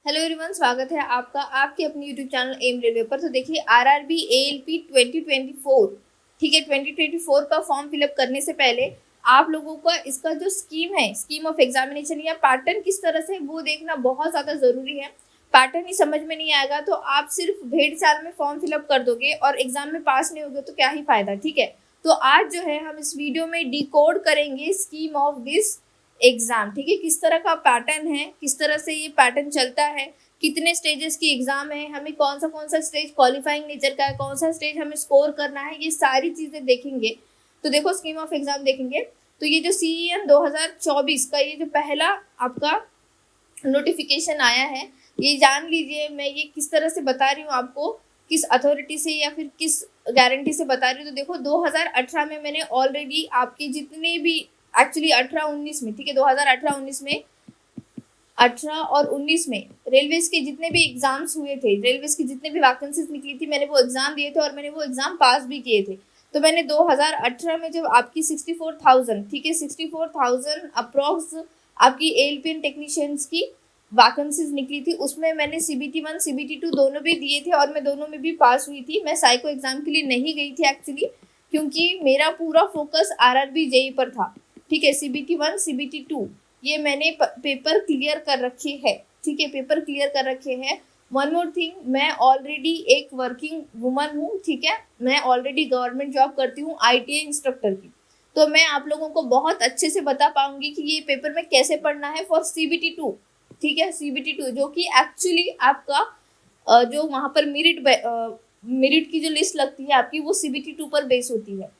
Hello everyone, स्वागत है आपका आपके अपने यूट्यूब चैनल एम रेलवे पर। तो देखिए आरआरबी एएलपी 2024, ठीक है, 2024 का फॉर्म फिलअप करने से पहले आप लोगों का इसका जो स्कीम है, स्कीम ऑफ एग्जामिनेशन या पैटर्न किस तरह से वो देखना बहुत ज़्यादा ज़रूरी है। पैटर्न ही समझ में नहीं आएगा तो आप सिर्फ भेड़ चाल में फॉर्म फिलअप कर दोगे और एग्जाम में पास नहीं होगे तो क्या ही फायदा। ठीक है, तो आज जो है हम इस वीडियो में डिकोड करेंगे स्कीम ऑफ दिस एग्जाम। ठीक है, किस तरह का पैटर्न है, किस तरह से ये पैटर्न चलता है, कितने स्टेजेस की एग्जाम है, हमें कौन सा स्टेज क्वालिफाइंग नेचर का है, कौन सा स्टेज हमें स्कोर करना है, ये सारी चीजें देखेंगे। तो देखो स्कीम ऑफ एग्जाम देखेंगे तो ये जो CEN 2024 का ये जो पहला आपका नोटिफिकेशन आया है, ये जान लीजिए मैं ये किस तरह से बता रही हूँ आपको, किस अथॉरिटी से या फिर किस गारंटी से बता रही हूँ। तो देखो 2018 में मैंने ऑलरेडी आपके जितने भी एक्चुअली 18-19 में, ठीक है, 2018-19 में 18 और 19 में रेलवेज के जितने भी एग्जाम्स हुए थे, रेलवेज की जितने भी वैकेंसीज निकली थी, मैंने वो एग्जाम दिए थे और मैंने वो एग्जाम पास भी किए थे। तो मैंने 2018 में जब आपकी 64,000, ठीक है, 64,000 अप्रॉक्स आपकी एएलपी टेक्नीशियंस की वैकेंसीज निकली थी, उसमें मैंने CBT 1 CBT 2 दोनों भी दिए थे और मैं दोनों में भी पास हुई थी। मैं साइको एग्जाम के लिए नहीं गई थी एक्चुअली, क्योंकि मेरा पूरा फोकस RRB JEE पर था। ठीक है, CBT 1 CBT 2 ये मैंने पेपर क्लियर कर रखे है। ठीक है, पेपर क्लियर कर रखे हैं। वन मोर थिंग, मैं ऑलरेडी एक वर्किंग वुमन हूँ। ठीक है, मैं ऑलरेडी गवर्नमेंट जॉब करती हूँ ITA इंस्ट्रक्टर की। तो मैं आप लोगों को बहुत अच्छे से बता पाऊंगी कि ये पेपर में कैसे पढ़ना है फॉर CBT 2। ठीक है, CBT 2 जो कि एक्चुअली आपका जो वहाँ पर मेरिट की जो लिस्ट लगती है आपकी, वो CBT 2 पर बेस होती है।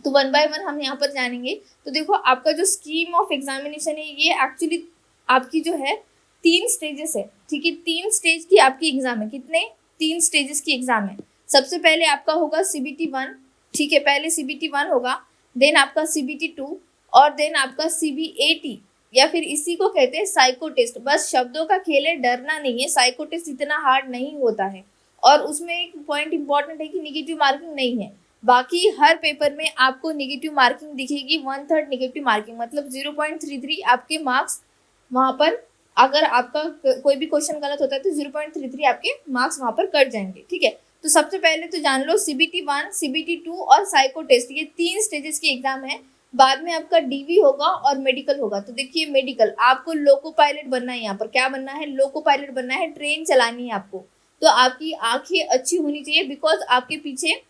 तो वन बाय वन हम यहाँ पर जानेंगे। तो देखो आपका जो स्कीम ऑफ एग्जामिनेशन है, ये एक्चुअली आपकी जो है 3 स्टेजेस है। ठीक है, 3 स्टेज की आपकी एग्जाम है। कितने? 3 स्टेजेस की एग्जाम है। सबसे पहले आपका होगा CBT 1। ठीक है, पहले CBT 1 होगा, देन आपका CBT 2 और देन आपका CBAT, या फिर इसी को कहते हैं साइको टेस्ट। बस शब्दों का खेल है, डरना नहीं है। साइको टेस्ट इतना हार्ड नहीं होता है और उसमें एक पॉइंट इंपॉर्टेंट है कि निगेटिव मार्किंग नहीं है। बाकी हर पेपर में आपको नेगेटिव मार्किंग दिखेगी, 1/3 नेगेटिव मार्किंग, मतलब 0.33 आपके मार्क्स वहाँ पर, अगर आपका कोई भी क्वेश्चन गलत होता है तो 0.33 आपके मार्क्स वहाँ पर कट जाएंगे। ठीक है, तो सबसे पहले तो जान लो CBT 1 CBT 2 और साइको टेस्ट, ये 3 स्टेजेस की एग्जाम है। बाद में आपका DV होगा और मेडिकल होगा। तो देखिए मेडिकल, आपको लोको पायलट बनना है। यहाँ पर क्या बनना है? लोको पायलट बनना है, ट्रेन चलानी है आपको। तो आपकी आंखें अच्छी होनी चाहिए, बिकॉज आपके पीछे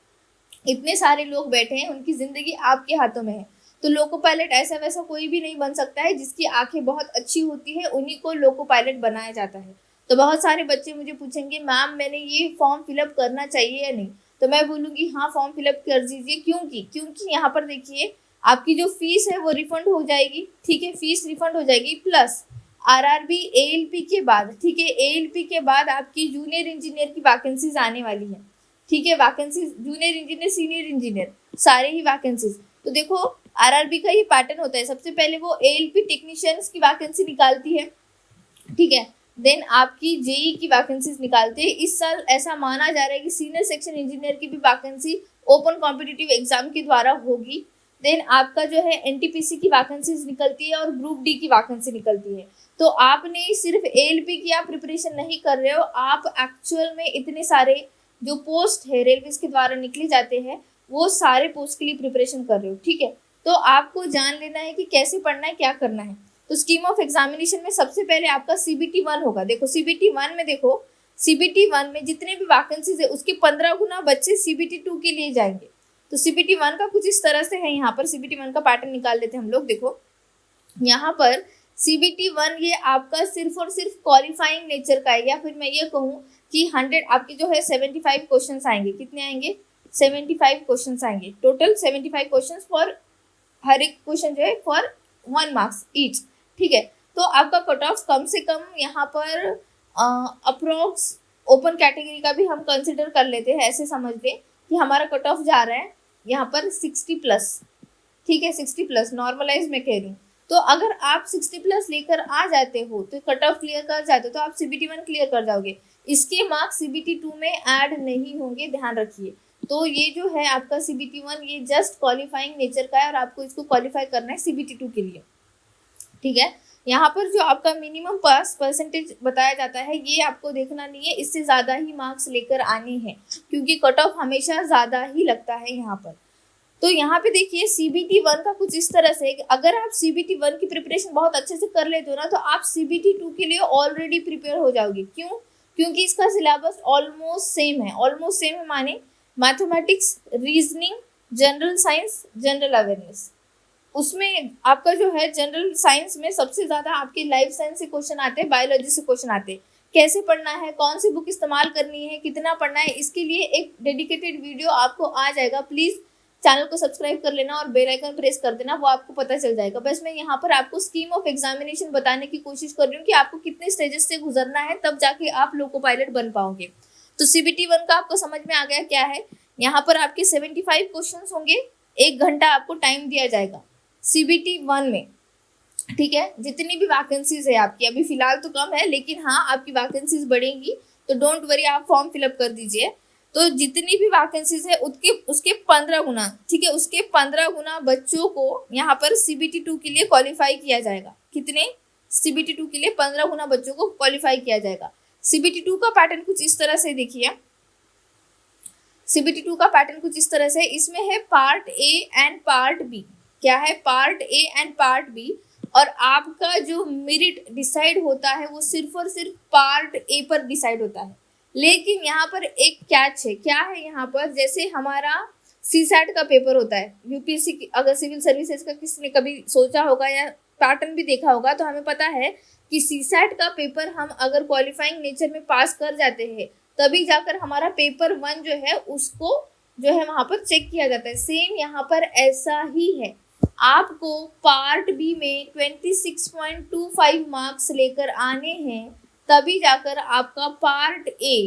इतने सारे लोग बैठे हैं, उनकी जिंदगी आपके हाथों में है। तो लोको पायलट ऐसा वैसा कोई भी नहीं बन सकता है। जिसकी आंखें बहुत अच्छी होती है उन्हीं को लोको पायलट बनाया जाता है। तो बहुत सारे बच्चे मुझे पूछेंगे मैम मैंने ये फॉर्म फिलअप करना चाहिए या नहीं, तो मैं बोलूँगी हाँ फॉर्म फिलअप कर दीजिए। क्योंकि यहाँ पर देखिए आपकी जो फीस है वो रिफंड हो जाएगी। ठीक है, फीस रिफंड हो जाएगी, प्लस RRB ALP के बाद, ठीक है, ALP के बाद आपकी जूनियर इंजीनियर की वैकेंसीज आने वाली है। ठीक है, vacancies junior engineer senior engineer सारे ही वैकेंसीज। तो देखो RRB का ये पैटर्न होता है, सबसे पहले वो ALP टेक्नीशियंस की वैकेंसी निकालती है। ठीक है, देन आपकी JEE की वैकेंसीज निकालते हैं। इस साल ऐसा माना जा रहा है कि सीनियर सेक्शन इंजीनियर की भी वैकेंसी ओपन कॉम्पिटिटिव एग्जाम के द्वारा होगी। देन आपका जो है NTPC की वैकेंसीज निकलती है और ग्रुप D की वैकेंसी निकलती है। तो आपने सिर्फ ALP की आप प्रिपरेशन नहीं कर रहे हो, आप एक्चुअल में इतने सारे जो पोस्ट है रेलवेज के द्वारा निकले जाते हैं, वो सारे पोस्ट के लिए प्रिपरेशन कर रहे हो। ठीक है, तो आपको जान लेना है कि कैसे पढ़ना है, क्या करना है। तो स्कीम ऑफ एग्जामिनेशन में सबसे पहले आपका CBT 1 होगा। देखो CBT 1 में, देखो CBT 1 में जितने भी वैकेंसीज है उसके 15 गुना बच्चे CBT 2 के लिए जाएंगे। तो CBT 1 का कुछ इस तरह से है। यहाँ पर CBT 1 का पैटर्न निकाल लेते हैं हम लोग। देखो यहाँ पर CBT 1 ये आपका सिर्फ और सिर्फ क्वालिफाइंग नेचर का है, या फिर मैं ये कहूँ कि 100 आपके जो है 75 क्वेश्चंस आएंगे। कितने आएंगे? 75 क्वेश्चंस आएंगे, टोटल 75 क्वेश्चंस फॉर हर एक क्वेश्चन जो है फॉर 1 मार्क्स ईच। ठीक है, तो आपका कट ऑफ कम से कम यहाँ पर अप्रोक्स ओपन कैटेगरी का भी हम कंसिडर कर लेते हैं। ऐसे समझ लें कि हमारा कट ऑफ जा रहा है यहाँ पर 60+। ठीक है, 60+, नॉर्मलाइज मैं कह रही हूँ। तो अगर आप 60+ लेकर आ जाते हो तो कट ऑफ क्लियर कर जाते हो तो आप CBT 1 क्लियर कर जाओगे। इसके मार्क्स CBT 2 में ऐड नहीं होंगे, ध्यान रखिए। तो ये जो है आपका CBT 1 ये जस्ट क्वालिफाइंग नेचर का है और आपको इसको क्वालिफाई करना है CBT 2 के लिए। ठीक है, यहाँ पर जो आपका मिनिमम पास परसेंटेज बताया जाता है ये आपको देखना नहीं है, इससे ज़्यादा ही मार्क्स लेकर आने हैं क्योंकि कट ऑफ हमेशा ज़्यादा ही लगता है यहाँ पर। तो यहाँ पे देखिए CBT 1 का कुछ इस तरह से, अगर आप CBT 1 की प्रिपरेशन बहुत अच्छे से कर लेते हो ना तो आप CBT 2 के लिए ऑलरेडी प्रिपेयर हो जाओगे। क्यों? क्योंकि इसका सिलेबस ऑलमोस्ट सेम है। ऑलमोस्ट सेम है माने mathematics, reasoning, general science, general awareness. उसमें आपका जो है जनरल साइंस में सबसे ज़्यादा आपके लाइफ साइंस से क्वेश्चन आते हैं, बायोलॉजी से क्वेश्चन आते हैं। कैसे पढ़ना है, कौन सी बुक इस्तेमाल करनी है, कितना पढ़ना है, इसके लिए एक डेडिकेटेड वीडियो आपको आ जाएगा। प्लीज़ चैनल को सब्सक्राइब कर लेना और बेल आइकन प्रेस कर देना, वो आपको पता चल जाएगा। बस मैं यहाँ पर आपको स्कीम ऑफ एग्जामिनेशन बताने की कोशिश कर रही हूँ कि आपको कितने स्टेजेस से गुजरना है, तब जाके आप लोको पायलट बन पाओगे। तो CBT 1 का आपको समझ में आ गया क्या है। यहाँ पर आपके 75 क्वेश्चन होंगे, 1 घंटा आपको टाइम दिया जाएगा CBT 1 में, ठीक है। जितनी भी वैकेंसीज है आपकी, अभी फिलहाल तो कम है लेकिन हाँ आपकी वैकेंसीज बढ़ेंगी, तो डोंट वरी, आप फॉर्म फिलअप कर दीजिए। तो जितनी भी वैकेंसीज है उसके 15 गुना, ठीक है, उसके 15 गुना बच्चों को यहाँ पर CBT 2 के लिए क्वालिफाई किया जाएगा। कितने? CBT 2 के लिए 15 गुना बच्चों को क्वालिफाई किया जाएगा। CBT 2 का पैटर्न कुछ इस तरह से देखिए, CBT 2 का पैटर्न कुछ इस तरह से, इसमें है part A and part B। क्या है? Part A and part B। और आपका जो मेरिट डिसाइड होता है वो सिर्फ और सिर्फ पार्ट A पर डिसाइड होता है। लेकिन यहाँ पर एक कैच है। क्या है यहाँ पर? जैसे हमारा CSAT का पेपर होता है, UPSC, अगर सिविल सर्विसेज का किसी ने कभी सोचा होगा या पैटर्न भी देखा होगा तो हमें पता है कि CSAT का पेपर हम अगर क्वालिफाइंग नेचर में पास कर जाते हैं तभी जाकर हमारा पेपर 1 जो है उसको जो है वहाँ पर चेक किया जाता है। सेम यहाँ पर ऐसा ही है। आपको पार्ट B में 26.25 मार्क्स लेकर आने हैं, तभी जाकर आपका पार्ट A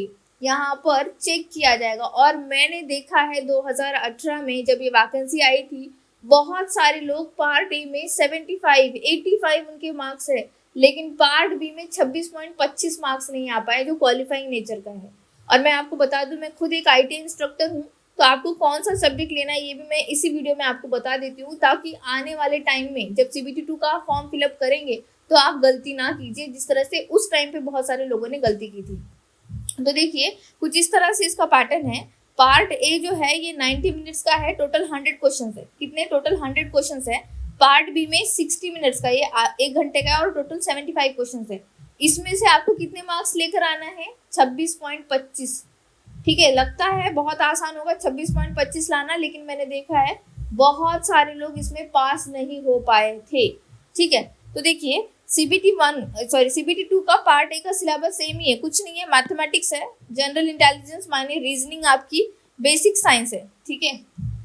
यहाँ पर चेक किया जाएगा। और मैंने देखा है 2018 में जब ये वैकेंसी आई थी, बहुत सारे लोग पार्ट A में 75, 85 उनके मार्क्स है, लेकिन पार्ट B में 26.25 मार्क्स नहीं आ पाए जो क्वालिफाइंग नेचर का है। और मैं आपको बता दूं, मैं खुद एक IT इंस्ट्रक्टर हूँ, तो आपको कौन सा सब्जेक्ट लेना है ये भी मैं इसी वीडियो में आपको बता देती हूँ, ताकि आने वाले टाइम में जब CBT 2 का फॉर्म फिलअप करेंगे तो आप गलती ना कीजिए जिस तरह से उस टाइम पे बहुत सारे लोगों ने गलती की थी। तो देखिए कुछ इस तरह से इसका पैटर्न है। पार्ट A जो है ये 90 मिनट्स का है, टोटल 100 क्वेश्चन है। कितने? टोटल 100 क्वेश्चन है। पार्ट B में 60 मिनट्स का, ये 1 घंटे का है और टोटल 75 क्वेश्चन है। इसमें से आपको कितने मार्क्स लेकर आना है? 26.25। ठीक है, लगता है बहुत आसान होगा 26.25 लाना, लेकिन मैंने देखा है बहुत सारे लोग इसमें पास नहीं हो पाए थे। ठीक है, तो देखिए CBT 2 का पार्ट A का सिलेबस सेम ही है, कुछ नहीं है। मैथमेटिक्स है, जनरल इंटेलिजेंस माने रीजनिंग आपकी बेसिक साइंस है। ठीक है,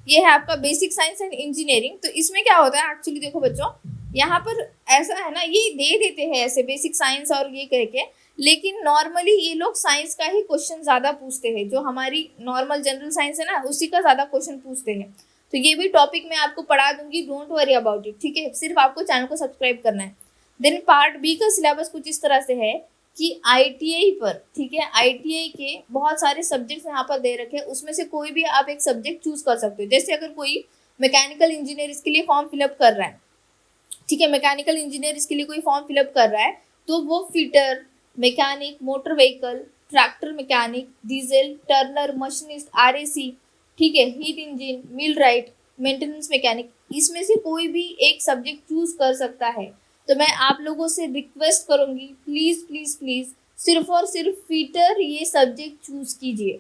ये है आपका बेसिक साइंस एंड इंजीनियरिंग। तो इसमें क्या होता है एक्चुअली, देखो बच्चों, यहाँ पर ऐसा है ना, ये दे देते हैं ऐसे बेसिक साइंस और ये करके, लेकिन नॉर्मली ये लोग साइंस का ही क्वेश्चन ज़्यादा पूछते हैं। जो हमारी नॉर्मल जनरल साइंस है ना, उसी का ज़्यादा क्वेश्चन पूछते हैं। तो ये भी टॉपिक मैं आपको पढ़ा दूंगी, डोंट वरी अबाउट इट। ठीक है, सिर्फ आपको चैनल को सब्सक्राइब करना है। देन पार्ट B का सिलेबस कुछ इस तरह से है कि ITI पर, ठीक है, ITI के बहुत सारे सब्जेक्ट्स यहाँ पर दे रखे हैं, उसमें से कोई भी आप एक सब्जेक्ट चूज कर सकते हो। जैसे अगर कोई मैकेनिकल इंजीनियर इसके लिए फॉर्म फिलअप कर रहा है, ठीक है, मैकेनिकल इंजीनियर इसके लिए कोई फॉर्म फिलअप कर रहा है, तो वो fitter, mechanic, motor vehicle, tractor mechanic, diesel, Turner, machinist, RAC, ठीक है, हीट इंजन, मिल राइट, मेंटेनेंस मैकेनिक, इसमें से कोई भी एक सब्जेक्ट चूज कर सकता है। तो मैं आप लोगों से रिक्वेस्ट करूंगी, प्लीज प्लीज प्लीज सिर्फ और सिर्फ फिटर ये सब्जेक्ट चूज कीजिए।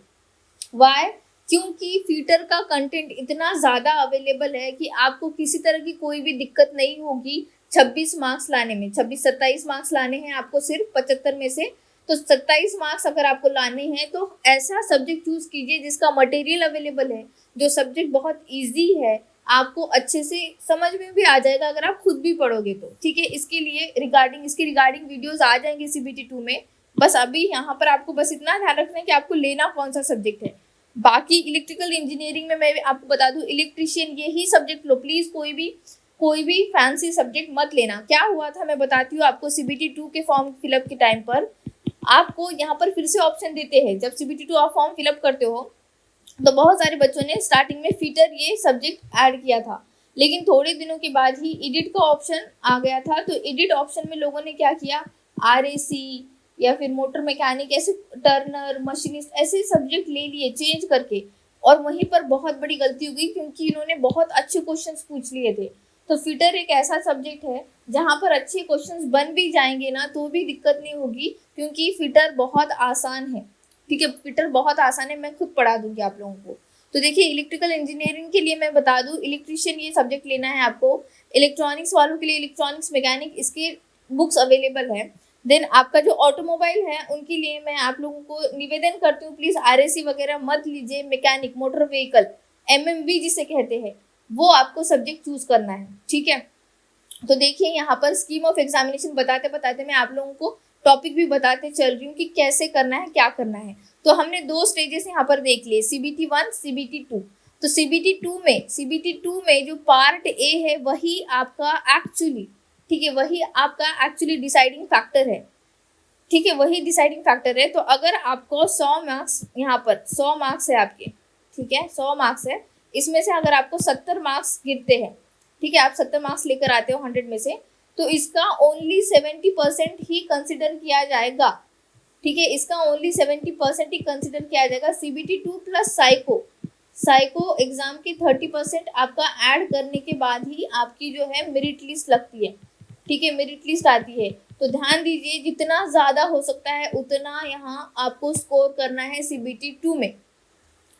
वाई? क्योंकि फिटर का कंटेंट इतना ज़्यादा अवेलेबल है कि आपको किसी तरह की कोई भी दिक्कत नहीं होगी 26 मार्क्स लाने में। 27 मार्क्स लाने हैं आपको सिर्फ 75 में से, तो 27 मार्क्स अगर आपको लाने हैं तो ऐसा सब्जेक्ट चूज कीजिए जिसका मटेरियल अवेलेबल है, जो सब्जेक्ट बहुत ईजी है, आपको अच्छे से समझ में भी आ जाएगा अगर आप खुद भी पढ़ोगे तो। ठीक है, इसके रिगार्डिंग वीडियोस आ जाएंगे CBT 2 में। बस अभी यहाँ पर आपको बस इतना ध्यान रखना है कि आपको लेना कौन सा सब्जेक्ट है। बाकी इलेक्ट्रिकल इंजीनियरिंग में मैं आपको बता दूं, इलेक्ट्रिशियन यही सब्जेक्ट लो प्लीज़, कोई भी फैंसी सब्जेक्ट मत लेना। क्या हुआ था मैं बताती हूँ आपको। CBT 2 के फॉर्म फिलअप के टाइम पर आपको यहाँ पर फिर से ऑप्शन देते हैं। जब CBT 2 आप फॉर्म फिलअप करते हो तो बहुत सारे बच्चों ने स्टार्टिंग में फिटर ये सब्जेक्ट ऐड किया था, लेकिन थोड़े दिनों के बाद ही एडिट का ऑप्शन आ गया था। तो एडिट ऑप्शन में लोगों ने क्या किया, RAC या फिर मोटर मैकेनिक, ऐसे टर्नर, मशीनिस्ट, ऐसे सब्जेक्ट ले लिए चेंज करके, और वहीं पर बहुत बड़ी गलती हो गई क्योंकि इन्होंने बहुत अच्छे क्वेश्चंस पूछ लिए थे। तो फिटर एक ऐसा सब्जेक्ट है जहाँ पर अच्छे क्वेश्चंस बन भी जाएंगे ना तो भी दिक्कत नहीं होगी, क्योंकि फिटर बहुत आसान है। ठीक है, फिटर बहुत आसान है, मैं खुद पढ़ा दूंगी आप लोगों को। तो देखिए, इलेक्ट्रिकल इंजीनियरिंग के लिए मैं बता दूं, इलेक्ट्रिशियन ये सब्जेक्ट लेना है आपको। इलेक्ट्रॉनिक्स वालों के लिए इलेक्ट्रॉनिक्स मैकेनिक, इसके बुक्स अवेलेबल है। देन आपका जो ऑटोमोबाइल है उनके लिए मैं आप लोगों को निवेदन करती हूँ, प्लीज RAC वगैरह मत लीजिए। मैकेनिक, मोटर व्हीकल, MMV जिसे कहते हैं, वो आपको सब्जेक्ट चूज करना है। ठीक है, तो देखिए यहाँ पर स्कीम ऑफ एग्जामिनेशन बताते बताते मैं आप लोगों को टॉपिक भी बताते चल रही हूँ कि कैसे करना है, क्या करना है। तो हमने 2 स्टेजेस यहाँ पर देख लिए, CBT 1, CBT 2। तो CBT 2 में जो पार्ट ए है वही आपका एक्चुअली, ठीक है, वही आपका एक्चुअली डिसाइडिंग फैक्टर है। ठीक है, वही डिसाइडिंग फैक्टर है। तो अगर आपको 100 मार्क्स, यहाँ पर 100 मार्क्स है आपके, ठीक है, 100 मार्क्स है, इसमें से अगर आपको 70 मार्क्स गिरते हैं, ठीक है, आप 70 मार्क्स लेकर आते हो 100 में से, तो इसका ओनली 70% ही कंसिडर किया जाएगा। ठीक है, इसका ओनली 70% ही कंसिडर किया जाएगा। CBT 2 प्लस साइको एग्जाम की 30% आपका ऐड करने के बाद ही आपकी जो है मेरिट लिस्ट लगती है। ठीक है, मेरिट लिस्ट आती है। तो ध्यान दीजिए, जितना ज़्यादा हो सकता है उतना यहाँ आपको स्कोर करना है CBT 2 में।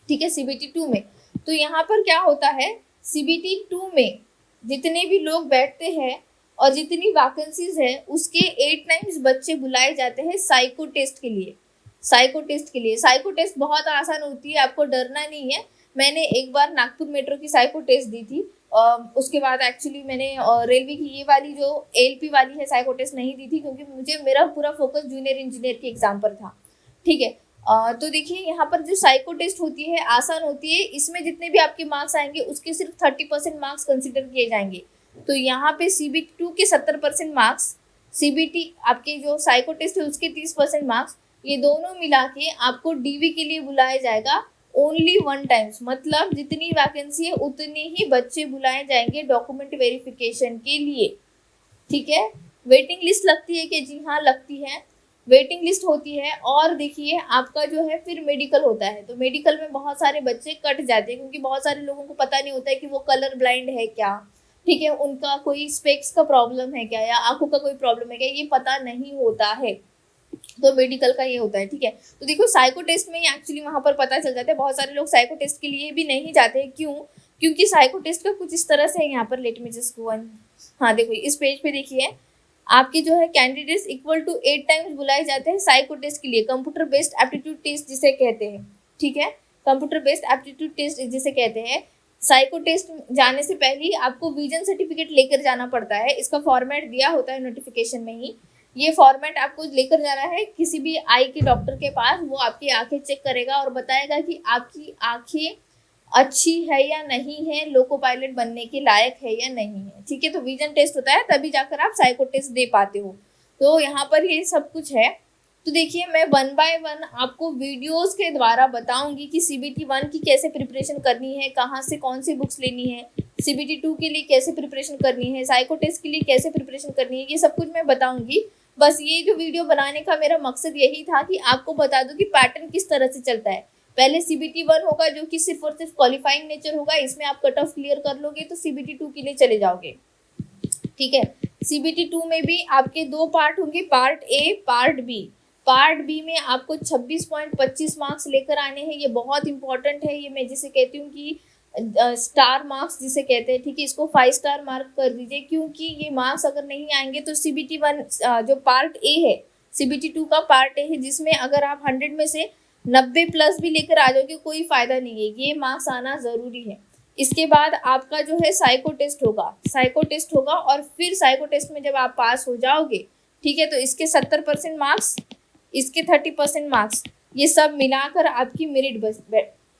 ठीक है, CBT 2 में तो यहाँ पर क्या होता है, CBT 2 में जितने भी लोग बैठते हैं और जितनी वैकेंसीज है उसके 8 टाइम्स बच्चे बुलाए जाते हैं साइको टेस्ट के लिए। साइको टेस्ट बहुत आसान होती है, आपको डरना नहीं है। मैंने एक बार नागपुर मेट्रो की साइको टेस्ट दी थी, उसके बाद एक्चुअली मैंने रेलवे की ये वाली जो ALP वाली है साइको टेस्ट नहीं दी थी, क्योंकि मुझे मेरा पूरा फोकस जूनियर इंजीनियर के एग्जाम पर था। ठीक है, तो देखिए यहाँ पर जो साइको टेस्ट होती है आसान होती है, इसमें जितने भी आपके मार्क्स आएंगे उसके सिर्फ 30% मार्क्स कंसिडर किए जाएंगे। तो यहाँ पे CBT 2 के 70% मार्क्स, CBT आपके जो साइको टेस्ट है उसके 30% मार्क्स, ये दोनों मिला के आपको DV के लिए बुलाया जाएगा ओनली 1 टाइम्स। मतलब जितनी वैकेंसी है उतने ही बच्चे बुलाए जाएंगे डॉक्यूमेंट वेरिफिकेशन के लिए। ठीक है, वेटिंग लिस्ट लगती है कि जी हाँ लगती है, वेटिंग लिस्ट होती है। और देखिए आपका जो है फिर मेडिकल होता है, तो मेडिकल में बहुत सारे बच्चे कट जाते हैं क्योंकि बहुत सारे लोगों को पता नहीं होता है कि वो कलर ब्लाइंड है क्या, ठीक है, उनका कोई स्पेक्स का प्रॉब्लम है क्या या आंखों का कोई प्रॉब्लम है क्या, ये पता नहीं होता है। तो मेडिकल का ये होता है। ठीक है, तो देखो साइको टेस्ट में एक्चुअली वहां पर पता चल जाता है। बहुत सारे लोग साइको टेस्ट के लिए भी नहीं जाते हैं, क्यों? क्योंकि साइको टेस्ट का कुछ इस तरह से है, यहाँ पर let me just go on. हाँ देखो इस पेज पे देखिए, आपके जो है कैंडिडेट्स इक्वल टू 8 टाइम्स बुलाए जाते हैं साइको टेस्ट के लिए, कंप्यूटर बेस्ड एप्टीट्यूड टेस्ट जिसे कहते हैं। ठीक है, कंप्यूटर बेस्ड एप्टीट्यूड टेस्ट जिसे कहते हैं। साइको टेस्ट जाने से पहले ही आपको विजन सर्टिफिकेट लेकर जाना पड़ता है, इसका फॉर्मेट दिया होता है नोटिफिकेशन में ही। ये फॉर्मेट आपको लेकर जाना है किसी भी आई के डॉक्टर के पास, वो आपकी आंखें चेक करेगा और बताएगा कि आपकी आंखें अच्छी है या नहीं है, लोको पायलट बनने के लायक है या नहीं है। ठीक है, तो विजन टेस्ट होता है तभी जाकर आप साइको टेस्ट दे पाते हो। तो यहाँ पर ये सब कुछ है। तो देखिए मैं 1 बाय 1 आपको वीडियोस के द्वारा बताऊंगी कि CBT 1 की कैसे प्रिपरेशन करनी है, कहाँ से कौन सी बुक्स लेनी है, CBT 2 के लिए कैसे प्रिपरेशन करनी है, साइको टेस्ट के लिए कैसे प्रिपरेशन करनी है, ये सब कुछ मैं बताऊंगी। बस ये जो वीडियो बनाने का मेरा मकसद यही था कि आपको बता दूं कि पैटर्न किस तरह से चलता है। पहले CBT 1 होगा जो कि सिर्फ और सिर्फ क्वालिफाइंग नेचर होगा, इसमें आप कट ऑफ क्लियर कर लोगे तो CBT 2 के लिए चले जाओगे। ठीक है, CBT 2 में भी आपके 2 पार्ट होंगे, part A part B. Part B में आपको 26.25 मार्क्स लेकर आने हैं, ये बहुत इंपॉर्टेंट है। ये मैं जिसे कहती हूँ कि स्टार मार्क्स जिसे कहते हैं। ठीक है, इसको 5 स्टार मार्क कर दीजिए, क्योंकि ये मार्क्स अगर नहीं आएंगे तो CBT 1 जो पार्ट ए है, CBT 2 का पार्ट ए है, जिसमें अगर आप 100 में से 90 प्लस भी लेकर आ जाओगे कोई फायदा नहीं है, ये मार्क्स आना जरूरी है। इसके बाद आपका जो है साइको टेस्ट होगा और फिर साइको टेस्ट में जब आप पास हो जाओगे, ठीक है, तो इसके 70% मार्क्स, इसके 30% मार्क्स, ये सब मिलाकर आपकी मेरिट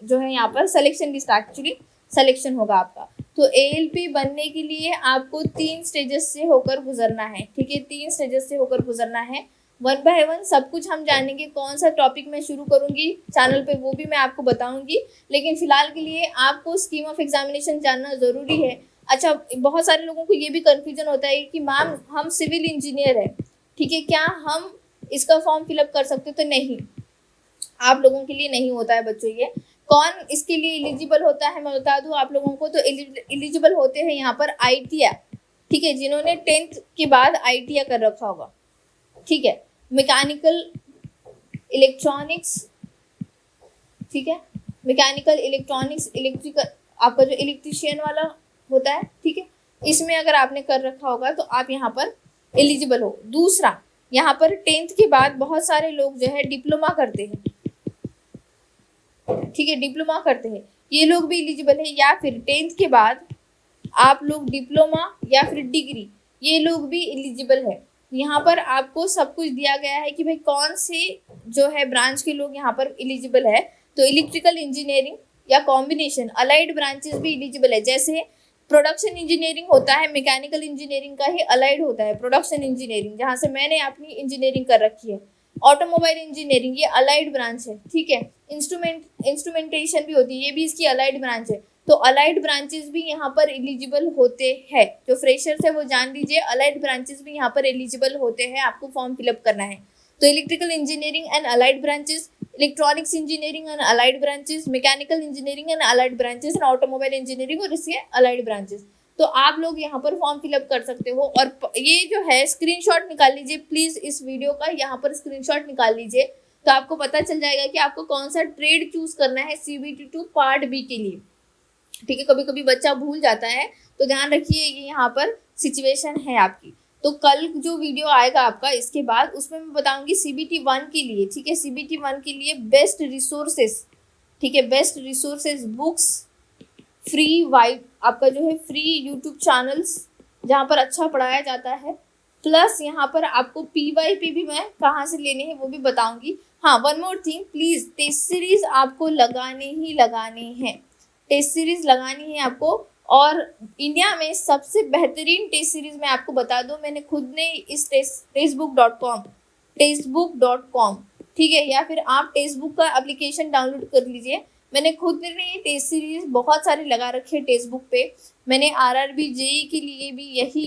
जो है यहाँ पर सिलेक्शन लिस्ट एक्चुअली सिलेक्शन होगा आपका। तो ALP बनने के लिए आपको 3 स्टेजेस से होकर गुजरना है। ठीक है, 3 स्टेजेस से होकर गुजरना है। 1 बाय 1 सब कुछ हम जानेंगे। कौन सा टॉपिक मैं शुरू करूंगी चैनल पे वो भी मैं आपको बताऊंगी, लेकिन फिलहाल के लिए आपको स्कीम ऑफ एग्जामिनेशन जानना ज़रूरी है। अच्छा, बहुत सारे लोगों को ये भी कंफ्यूजन होता है कि मैम हम सिविल इंजीनियर है, ठीक है, क्या हम इसका फॉर्म फिलअप कर सकते? तो नहीं, आप लोगों के लिए नहीं होता है बच्चों। ये कौन इसके लिए एलिजिबल होता है मैं बता दूं आप लोगों को। तो एलिजिबल होते हैं यहाँ पर ITI, ठीक है, जिन्होंने 10th के बाद ITI कर रखा होगा, ठीक है, मैकेनिकल इलेक्ट्रॉनिक्स, ठीक है, मैकेनिकल इलेक्ट्रॉनिक्स, इलेक्ट्रिकल, आपका जो इलेक्ट्रिशियन वाला होता है, ठीक है, इसमें अगर आपने कर रखा होगा तो आप यहाँ पर एलिजिबल हो। दूसरा, यहाँ पर 10th के बाद बहुत सारे लोग जो है डिप्लोमा करते हैं, ठीक है, डिप्लोमा करते हैं, ये लोग भी एलिजिबल है। या फिर 10th के बाद आप लोग डिप्लोमा या फिर डिग्री, ये लोग भी एलिजिबल है। यहाँ पर आपको सब कुछ दिया गया है कि भाई कौन से जो है ब्रांच के लोग यहाँ पर एलिजिबल है। तो इलेक्ट्रिकल इंजीनियरिंग या कॉम्बिनेशन अलाइड ब्रांचेस भी एलिजिबल है। जैसे प्रोडक्शन इंजीनियरिंग होता है, मैकेनिकल इंजीनियरिंग का ही अलाइड होता है प्रोडक्शन इंजीनियरिंग, जहाँ से मैंने अपनी इंजीनियरिंग कर रखी है। ऑटोमोबाइल इंजीनियरिंग ये अलाइड ब्रांच है, ठीक है। इंस्ट्रूमेंटेशन भी होती है, ये भी इसकी अलाइड ब्रांच है। तो अलाइड ब्रांचेस भी यहाँ पर एलिजिबल होते हैं। जो फ्रेशर्स है वो जान लीजिए, अलाइड ब्रांचेस भी यहाँ पर एलिजिबल होते हैं, आपको फॉर्म फिलअप करना है। तो electrical engineering and allied branches, electronics engineering and allied branches, mechanical engineering and allied branches, and automobile engineering और इसके अलाइड ब्रांचेस। तो आप लोग यहाँ पर फॉर्म फिलअप कर सकते हो। और ये जो है स्क्रीनशॉट निकाल लीजिए प्लीज, इस वीडियो का यहाँ पर स्क्रीनशॉट निकाल लीजिए, तो आपको पता चल जाएगा कि आपको कौन सा ट्रेड चूज करना है CBT 2 पार्ट बी के लिए, ठीक है। कभी कभी बच्चा भूल जाता है, तो ध्यान रखिए ये यहाँ पर सिचुएशन है आपकी। तो कल जो वीडियो आएगा आपका इसके बाद, उसमें मैं बताऊंगी CBT 1 के लिए, ठीक है, CBT 1 के लिए बेस्ट रिसोर्सेस, ठीक है, best resources, books, free vibe, आपका जो है फ्री यूट्यूब चैनल्स जहाँ पर अच्छा पढ़ाया जाता है, प्लस यहाँ पर आपको PYP भी मैं कहाँ से लेने हैं वो भी बताऊंगी। हाँ, one more thing please, test series आपको लगाने ही लगाने हैं, टेस्ट सीरीज लगानी है आपको। और इंडिया में सबसे बेहतरीन टेस्ट सीरीज मैं आपको बता दूं, मैंने खुद ने इस टेस्टबुक.com, ठीक है, या फिर आप टेस्टबुक का एप्लीकेशन डाउनलोड कर लीजिए। मैंने खुद ने ये टेस्ट सीरीज बहुत सारे लगा रखे हैं टेक्स्ट बुक पे। मैंने RRB JEE के लिए भी यही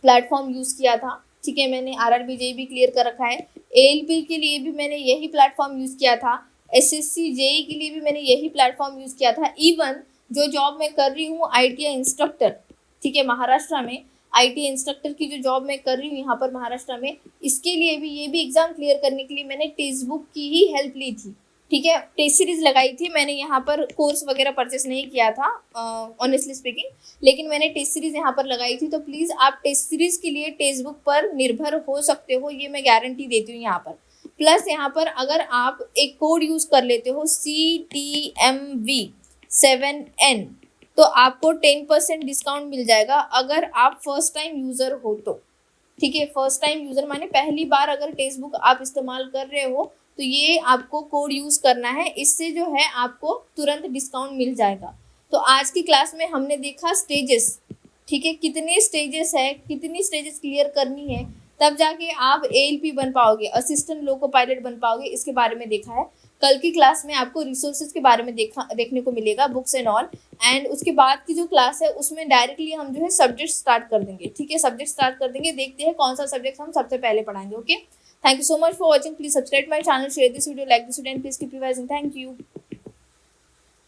प्लेटफॉर्म यूज़ किया था, ठीक है, मैंने RRB JEE भी क्लियर कर रखा है। ALP के लिए भी मैंने यही प्लेटफॉर्म यूज़ किया था। SSC JEE के लिए भी मैंने यही प्लेटफॉर्म यूज़ किया था। इवन जो जॉब मैं कर रही हूँ ITI इंस्ट्रक्टर, ठीक है, महाराष्ट्र में ITI इंस्ट्रक्टर की जो जॉब मैं कर रही हूँ यहाँ पर महाराष्ट्र में, इसके लिए भी ये भी एग्ज़ाम क्लियर करने के लिए मैंने टेक्स्ट बुक की ही हेल्प ली थी, ठीक है, टेस्ट सीरीज लगाई थी मैंने। यहाँ पर कोर्स वगैरह परचेस नहीं किया था ऑनेस्टली स्पीकिंग, लेकिन मैंने टेस्ट सीरीज यहाँ पर लगाई थी। तो प्लीज़ आप टेस्ट सीरीज के लिए टेक्स्ट बुक पर निर्भर हो सकते हो, ये मैं गारंटी देती हूँ यहाँ पर। प्लस यहाँ पर अगर आप एक कोड यूज़ कर लेते हो CTMV7N, तो आपको 10% डिस्काउंट मिल जाएगा अगर आप फर्स्ट टाइम यूज़र हो तो, ठीक है। फर्स्ट टाइम यूज़र माने पहली बार अगर टेक्स्ट बुक आप इस्तेमाल कर रहे हो तो ये आपको कोड यूज़ करना है, इससे जो है आपको तुरंत डिस्काउंट मिल जाएगा। तो आज की क्लास में हमने देखा स्टेजेस, ठीक है, कितने स्टेजेस है, कितनी स्टेजेस क्लियर करनी है, तब जाके आप ALP बन पाओगे, असिस्टेंट लोको पायलट बन पाओगे, इसके बारे में देखा है। कल की क्लास में आपको रिसोर्सेज के बारे में देखने को मिलेगा, बुक्स एंड ऑल। एंड उसके बाद की जो क्लास है उसमें डायरेक्टली हम जो है सब्जेक्ट स्टार्ट कर देंगे, ठीक है, सब्जेक्ट स्टार्ट कर देंगे। देखते हैं कौन सा सब्जेक्ट हम सबसे पहले पढ़ाएंगे। Okay, thank you so much for watching. Please subscribe my channel, share this video, like this video, and please keep revising. Thank you.